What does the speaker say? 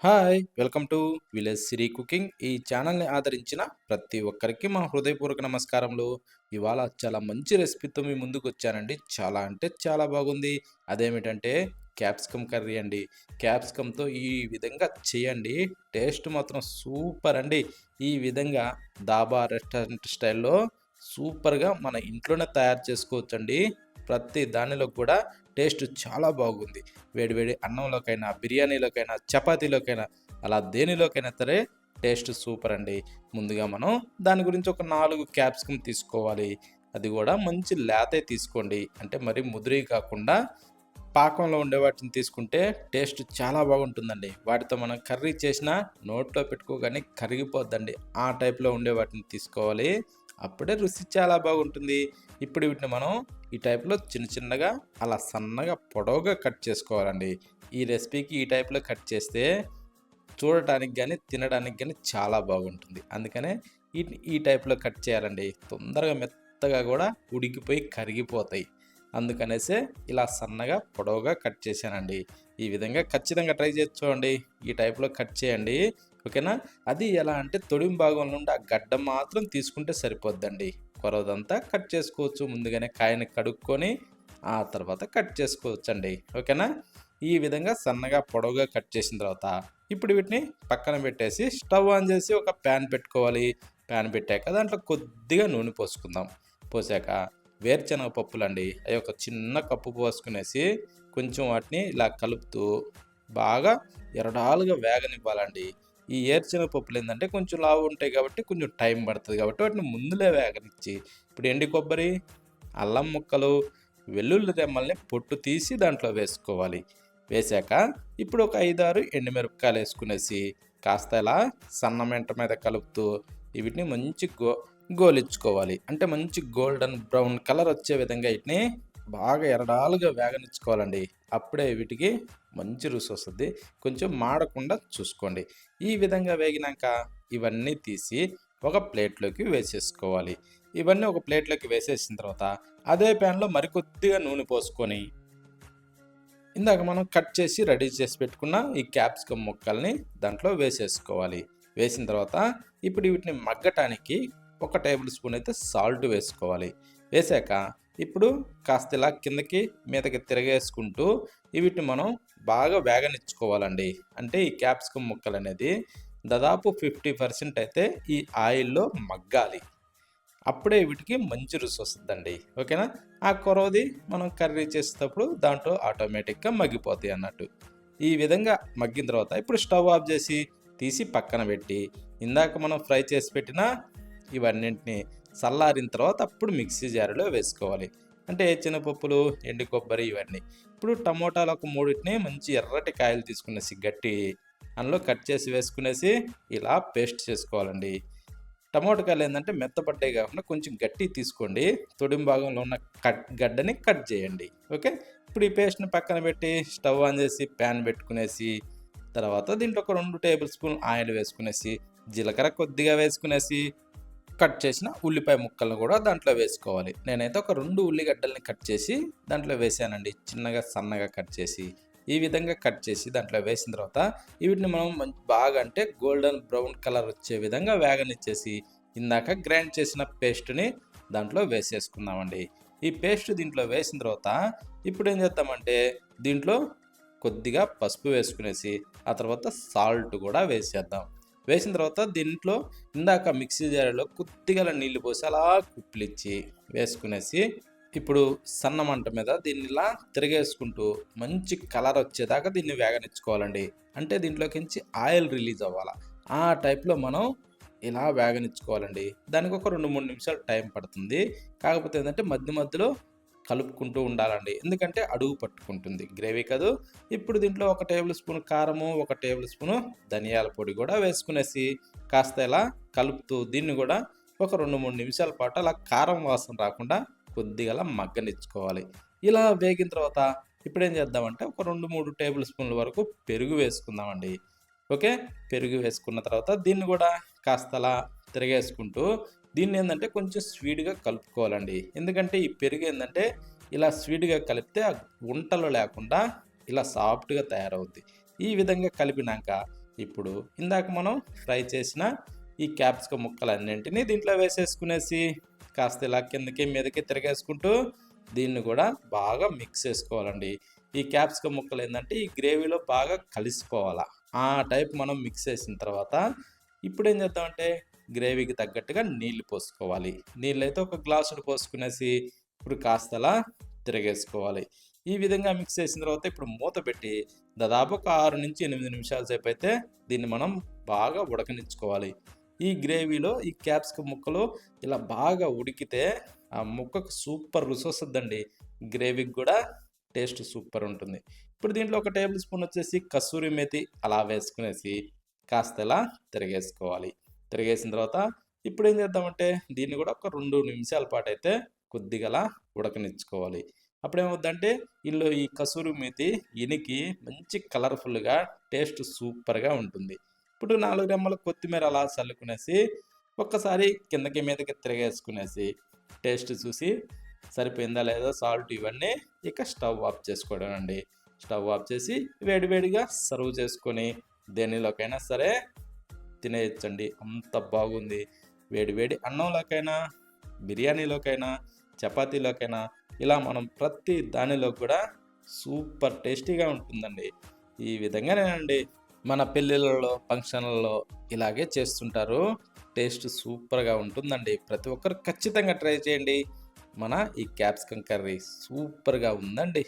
Hi! Welcome to village Siri cooking. ఈ ఛానల్‌ని ఆదరించిన ప్రతి ఒక్కరికి మా హృదయపూర్వక నమస్కారములు. ఇవాళ చాలా మంచి రెసిపీతో మీ ముందుకొచ్చానండి. చాలా అంటే చాలా బాగుంది. అదేమిటంటే క్యాప్సికమ్ కర్రీ అండి. క్యాప్సికమ్‌తో ఈ విధంగా చేయండి. టేస్ట్ మాత్రం సూపర్ అండి. ఈ విధంగా డాబా రెస్టారెంట్ స్టైల్‌లో సూపర్‌గా మన ఇంట్లోనే తయారు చేసుకోవచ్చండి. ప్రతి దానిలో కూడా టేస్ట్ చాలా బాగుంది. వేడి వేడి అన్నంలోకైనా, బిర్యానీలోకైనా, చపాతీలోకైనా అలా దేనిలోకైనా సరే టేస్ట్ సూపర్ అండి. ముందుగా మనం దాని గురించి ఒక 4 క్యాప్సికమ్ తీసుకోవాలి. అది గూడా మంచి లేతయి తీసుకోండి. అంటే మరీ ముదిరియి కాకుండా పాకంలో ఉండే వాటిని తీసుకుంటే టేస్ట్ చాలా బాగుంటుందండి. వాటితో మనం కర్రీ చేసినా నోట్లో పెట్టుకోగానే కరిగిపోద్దండి. ఆ టైప్‌లో ఉండే వాటిని తీసుకోవాలి. అప్పుడే రుచి చాలా బాగుంటుంది. ఇప్పుడు వీటిని మనం ఈ టైప్‌లో చిన్న చిన్నగా అలా సన్నగా పొడవుగా కట్ చేసుకోవాలండి. ఈ రెసిపీకి ఈ టైప్‌లో కట్ చేస్తే చూడటానికి గాని, తినడానికి గాని చాలా బాగుంటుంది. అందుకనే ఈ టైప్‌లో కట్ చేయాలండి. తొందరగా మెత్తగా గూడా ఉడికిపోయి కరిగిపోతాయి. అందుకనేసే ఇలా సన్నగా, పొడవుగా కట్ చేశానండి. ఈ విధంగా ఖచ్చితంగా ట్రై చేసి చూడండి. ఈ టైప్‌లో కట్ చేయండి. ఓకేనా? అది ఎలా అంటే తొడిమ భాగం నుండి ఆ గడ్డ మాత్రం తీసుకుంటే సరిపోద్దండి. కొరవదంతా కట్ చేసుకోవచ్చు. ముందుగానే కాయని కడుక్కొని, ఆ తర్వాత కట్ చేసుకోవచ్చండి. ఓకేనా? ఈ విధంగా సన్నగా, పొడవుగా కట్ చేసిన తర్వాత ఇప్పుడు వీటిని పక్కన పెట్టేసి స్టవ్ ఆన్ చేసి ఒక ప్యాన్ పెట్టుకోవాలి. ప్యాన్ పెట్టాక దాంట్లో కొద్దిగా నూనె పోసుకుందాం. పోసాక వేరుశనగ పప్పులండి అవి ఒక చిన్న కప్పు పోసుకునేసి కొంచెం వాటిని ఇలా కలుపుతూ బాగా ఎరడాలుగా వేగనివ్వాలండి. ఈ ఏరుశనగ పప్పులు ఏంటంటే కొంచెం లావు ఉంటాయి కాబట్టి కొంచెం టైం పడుతుంది కాబట్టి వాటిని ముందులే వేగనిచ్చి ఇప్పుడు ఎండి కొబ్బరి, అల్లం ముక్కలు, వెల్లుల్లి రెమ్మల్ని పొట్టు తీసి దాంట్లో వేసుకోవాలి. వేశాక ఇప్పుడు ఒక 5, 6 ఎండుమిరపకాయలు వేసుకునేసి కాస్త ఇలా సన్న మంట మీద కలుపుతూ వీటిని మంచి గోలించుకోవాలి. అంటే మంచి గోల్డెన్ బ్రౌన్ కలర్ వచ్చే విధంగా వీటిని బాగా ఎరడాలుగా వేగనిచ్చుకోవాలండి. అప్పుడే వీటికి మంచి రుచి వస్తుంది. కొంచెం మాడకుండా చూసుకోండి. ఈ విధంగా వేగినాక ఇవన్నీ తీసి ఒక ప్లేట్లోకి వేసేసుకోవాలి. ఇవన్నీ ఒక ప్లేట్లోకి వేసేసిన తర్వాత అదే ప్యాన్లో మరికొద్దిగా నూనె పోసుకొని ఇందాక మనం కట్ చేసి రెడీ చేసి పెట్టుకున్న ఈ క్యాప్సికమ్ ముక్కల్ని దాంట్లో వేసేసుకోవాలి. వేసిన తర్వాత ఇప్పుడు వీటిని మగ్గటానికి ఒక టేబుల్ స్పూన్ అయితే సాల్ట్ వేసుకోవాలి. వేసాక ఇప్పుడు కాస్త ఇలా కిందకి మీదకి తిరగేసుకుంటూ వీటిని మనం బాగా వేగనిచ్చుకోవాలండి. అంటే ఈ క్యాప్సికమ్ ముక్కలు అనేది దాదాపు 50% అయితే ఈ ఆయిల్‌లో మగ్గాలి. అప్పుడే వీటికి మంచి రుచి వస్తుందండి. ఓకేనా? ఆ కొరవది మనం కర్రీ చేసేటప్పుడు దాంట్లో ఆటోమేటిక్‌గా మగ్గిపోతాయి అన్నట్టు. ఈ విధంగా మగ్గిన తర్వాత ఇప్పుడు స్టవ్ ఆఫ్ చేసి తీసి పక్కన పెట్టి ఇందాక మనం ఫ్రై చేసి పెట్టిన ఇవన్నింటిని చల్లారిన తర్వాత అప్పుడు మిక్సీ జార్‌లో వేసుకోవాలి. అంటే శనగపప్పులు, ఎండు కొబ్బరి ఇవన్నీ. ఇప్పుడు టమోటాలు ఒక మూడిటిని మంచి ఎర్రటి కాయలు తీసుకునేసి గట్టి అందులో కట్ చేసి వేసుకునేసి ఇలా పేస్ట్ చేసుకోవాలండి. టమోటాకాయలేందంటే మెత్తబడ్డాయి గాకుండా కొంచెం గట్టియి తీసుకోండి. తొడిమ భాగంలో ఉన్న గడ్డని కట్ జేయండి. ఓకే. ఇప్పుడు ఈ పేస్ట్‌ని పక్కన పెట్టి స్టవ్ ఆన్ జేసి ప్యాన్ పెట్టుకునేసి, తర్వాత దీంట్లో ఒక 2 టేబుల్ స్పూన్ ఆయిల్ వేసుకునేసి, జీలకర్ర కొద్దిగా వేసుకునేసి, కట్ చేసిన ఉల్లిపాయ ముక్కలను గూడా దాంట్లో వేసుకోవాలి. నేనైతే ఒక 2 ఉల్లిగడ్డల్ని కట్ చేసి దాంట్లో వేశానండి. చిన్నగా సన్నగా కట్ చేసి. ఈ విధంగా కట్ చేసి దాంట్లో వేసిన తర్వాత వీటిని మనం బాగా అంటే గోల్డెన్ బ్రౌన్ కలర్ వచ్చే విధంగా వేగనిచ్చేసి ఇందాక గ్రైండ్ చేసిన పేస్ట్‌ని దాంట్లో వేసేసుకుందామండి. ఈ పేస్ట్ దీంట్లో వేసిన తర్వాత ఇప్పుడేం చేద్దామంటే దీంట్లో కొద్దిగా పసుపు వేసుకునేసి ఆ తర్వాత సాల్ట్ కూడా వేసేద్దాం. వేసిన తర్వాత దీంట్లో ఇందాక మిక్సీ జార్‌లో కొద్దిగా నీళ్లు పోసి అలా కుప్లిచ్చి వేసుకునేసి ఇప్పుడు సన్న మంట మీద దీన్ని ఇలా తిరగేసుకుంటూ మంచి కలర్ వచ్చేదాకా దీన్ని వేగనిచ్చుకోవాలండి. అంటే దీంట్లోకించి ఆయిల్ రిలీజ్ అవ్వాల. ఆ టైప్‌లో మనం ఇలా వేగనిచ్చుకోవాలండి. దానికి ఒక 2, 3 నిమిషాలు టైం పడుతుంది. కాకపోతే ఏందంటే మధ్య మధ్యలో కలుపుకుంటూ ఉండాలండి. ఎందుకంటే అడుగు పట్టుకుంటుంది గ్రేవీ కదూ! ఇప్పుడు దీంట్లో ఒక టేబుల్ స్పూన్ కారము, ఒక టేబుల్ స్పూను ధనియాల పొడి గూడా వేసుకునేసి కాస్త ఇలా కలుపుతూ దీన్ని గూడా ఒక 2, 3 నిమిషాల పాటు అలా కారం వాసన రాకుండా కొద్దిగా అలా మగ్గనిచ్చుకోవాలి. ఇలా వేగిన తర్వాత ఇప్పుడేం చేద్దామంటే ఒక 2, 3 టేబుల్ స్పూన్ల వరకు పెరుగు వేసుకుందామండి. ఓకే. పెరుగు వేసుకున్న తర్వాత దీన్ని గూడా కాస్త అలా తిరగేసుకుంటూ దీన్నేందంటే కొంచెం స్వీట్‌గా కలుపుకోవాలండి. ఎందుకంటే ఈ పెరుగేందంటే ఇలా స్వీట్‌గా కలిపితే ఆ ఉంటలు లేకుండా ఇలా సాఫ్ట్‌గా తయారవుద్ది. ఈ విధంగా కలిపినాక ఇప్పుడు ఇందాక మనం ఫ్రై చేసిన ఈ క్యాప్సికమ్ ముక్కలన్నింటినీ దీంట్లో వేసేసుకునేసి కాస్త ఇలా కిందకి మీదకి తిరగేసుకుంటూ దీన్ని కూడా బాగా మిక్స్ చేసుకోవాలండి. ఈ క్యాప్సికమ్ ముక్కలు ఏంటంటే ఈ గ్రేవీలో బాగా కలిసిపోవాలా. ఆ టైప్ మనం మిక్స్ చేసిన తర్వాత ఇప్పుడు ఏం చేద్దామంటే గ్రేవీకి తగ్గట్టుగా నీళ్లు పోసుకోవాలి. నీళ్ళైతే ఒక గ్లాసుడు పోసుకునేసి ఇప్పుడు కాస్త అలా తిరగేసుకోవాలి. ఈ విధంగా మిక్స్ చేసిన తర్వాత ఇప్పుడు మూత పెట్టి దాదాపు ఒక 6-8 నిమిషాల సేపు అయితే దీన్ని మనం బాగా ఉడకనిచ్చుకోవాలి. ఈ గ్రేవీలో ఈ క్యాప్సికమ్ ముక్కలు ఇలా బాగా ఉడికితే ఆ ముక్కకు సూపర్ రుచి వస్తుందండి. గ్రేవీకి కూడా టేస్ట్ సూపర్ ఉంటుంది. ఇప్పుడు దీంట్లో ఒక టేబుల్ స్పూన్ వచ్చేసి కసూరి మేతి అలా వేసుకునేసి కాస్త ఇలా తిరగేసుకోవాలి. తిరగేసిన తర్వాత ఇప్పుడు ఏం చేద్దామంటే దీన్ని కూడా ఒక 2 నిమిషాల పాటు అయితే కొద్దిగా అలా ఉడకనిచ్చుకోవాలి. అప్పుడేమవుద్దంటే ఇందులో ఈ కసూరి మేతి ఇనికి మంచి కలర్ఫుల్గా టేస్ట్ సూపర్గా ఉంటుంది. ఇప్పుడు 4 రెమ్మల కొత్తిమీర అలా చల్లుకునేసి ఒక్కసారి కిందకి మీదకి తిరగేసుకునేసి టేస్ట్ చూసి సరిపోయిందా లేదా సాల్ట్ ఇవన్నీ ఇక స్టవ్ ఆఫ్ చేసుకోవడం అండి. స్టవ్ ఆఫ్ చేసి వేడివేడిగా సర్వ్ చేసుకొని దేనిలోకైనా సరే తినేయచ్చండి. అంత బాగుంది. వేడి వేడి అన్నంలోకైనా, బిర్యానీలోకైనా, చపాతీలోకైనా ఇలా మనం ప్రతి దానిలో కూడా సూపర్ టేస్టీగా ఉంటుందండి. ఈ విధంగానేనండి మన పెళ్ళిళ్ళలో, ఫంక్షన్లలో ఇలాగే చేస్తుంటారు. టేస్ట్ సూపర్‌గా ఉంటుందండి. ప్రతి ఒక్కరు ఖచ్చితంగా ట్రై చేయండి. మన ఈ క్యాప్సికమ్ కర్రీ సూపర్‌గా ఉందండి.